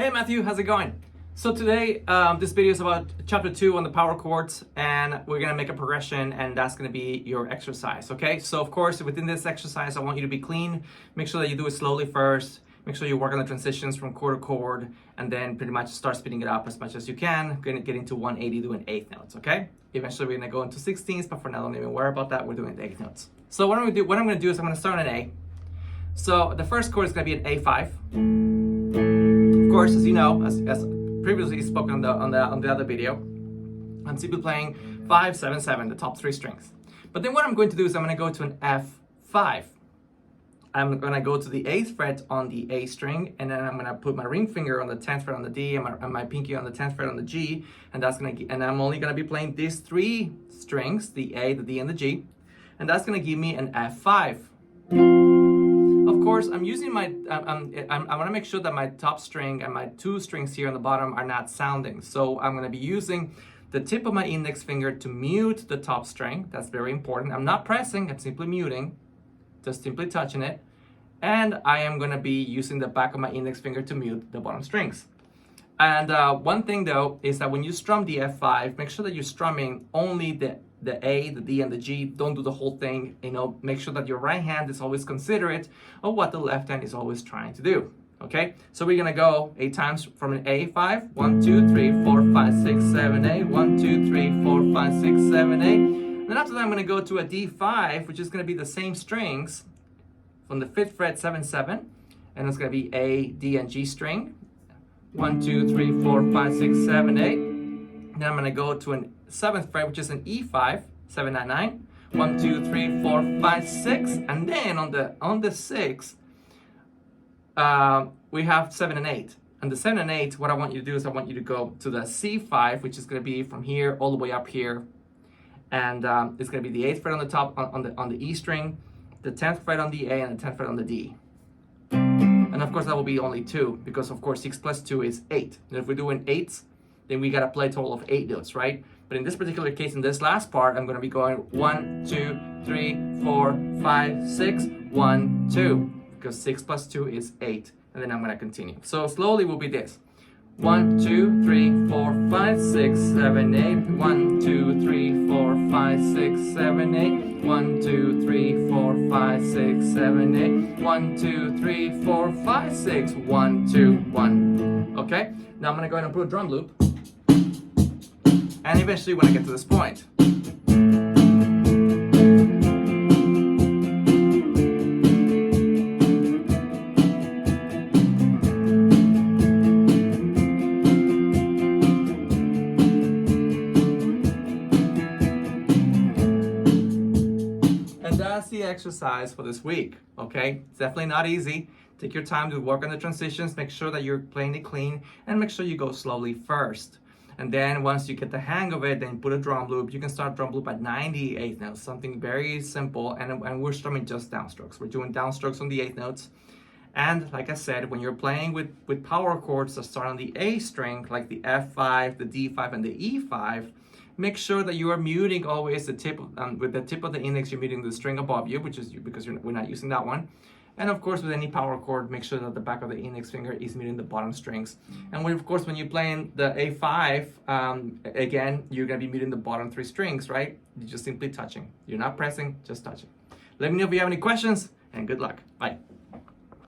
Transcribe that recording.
Hey Matthew, how's it going? So today, this video is about chapter 2 on the power chords, and we're gonna make a progression, and that's gonna be your exercise, okay? So of course, within this exercise, I want you to be clean. Make sure that you do it slowly first. Make sure you work on the transitions from chord to chord, and then pretty much start speeding it up as much as you can. We're gonna get into 180 doing eighth notes, okay? Eventually we're gonna go into 16ths, but for now, don't even worry about that. We're doing the eighth notes. So what I'm gonna do is I'm gonna start on an A. So the first chord is gonna be an A5. Of course, as you know, as previously spoken on the other video, I'm simply playing 5, 7, 7, the top 3 strings. But then what I'm going to do is I'm going to go to an F5. I'm going to go to the 8th fret on the A string, and then I'm going to put my ring finger on the 10th fret on the D, and my pinky on the 10th fret on the G, and I'm only going to be playing these 3 strings, the A, the D, and the G, and that's going to give me an F5. Of course, I'm using I want to make sure that my top string and my 2 strings here on the bottom are not sounding. So I'm going to be using the tip of my index finger to mute the top string. That's very important. I'm not pressing, I'm simply muting, just simply touching it. And I am going to be using the back of my index finger to mute the bottom strings. And one thing though is that when you strum the F5, make sure that you're strumming only the A, the D, and the G. Don't do the whole thing. Make sure that your right hand is always considerate of what the left hand is always trying to do. Okay, so we're gonna go 8 times from an A5. 1, 2, 3, 4, 5, 6, 7, 8. 1, 2, 3, 4, 5, 6, 7, 8. Then after that, I'm gonna go to a D5, which is gonna be the same strings from the 5th fret, 7, 7, and it's gonna be A, D, and G string. 1, 2, 3, 4, 5, 6, 7, 8. Then I'm gonna go to an 7th fret, which is an E5, 7, 9, 9. 1, 2, 3, 4, 5, 6, and then on the 6, we have 7 and 8. And the 7 and 8, what I want you to do is I want you to go to the C5, which is going to be from here all the way up here, and it's going to be the 8th fret on the top on the E string, the 10th fret on the A, and the 10th fret on the D. And of course that will be only 2, because of course 6 plus 2 is 8. And if we're doing 8s, then we got to play a total of 8 notes, right? But in this particular case, in this last part, I'm going to be going 1, 2, 3, 4, 5, 6, 1, 2, because 6 plus 2 is 8, and then I'm going to continue. So slowly will be this: 1, 2, 3, 4, 5, 6, 7, 8. 1, 2, 3, 4, 5, 6, 7, 8. 1, 2, 3, 4, 5, 6, 7, 8. 1, 2, 3, 4, 5, 6, 1, 2, 1. Okay? Now I'm going to go ahead and put a drum loop. And eventually when I get to this point, and that's the exercise for this week, okay? It's definitely not easy. Take your time to work on the transitions, make sure that you're playing it clean, and make sure you go slowly first. And then once you get the hang of it, then put a drum loop. You can start drum loop at 98 notes, something very simple. And we're strumming just downstrokes. We're doing downstrokes on the 8th notes. And like I said, when you're playing with power chords that start on the A string, like the F5, the D5, and the E5, make sure that you are muting always the tip, with the tip of the index, you're muting the string above you, which is because we're not using that one. And of course, with any power chord, make sure that the back of the index finger is muting the bottom strings. And of course, when you're playing the A5, again, you're gonna be muting the bottom 3 strings, right? You're just simply touching. You're not pressing, just touching. Let me know if you have any questions, and good luck. Bye.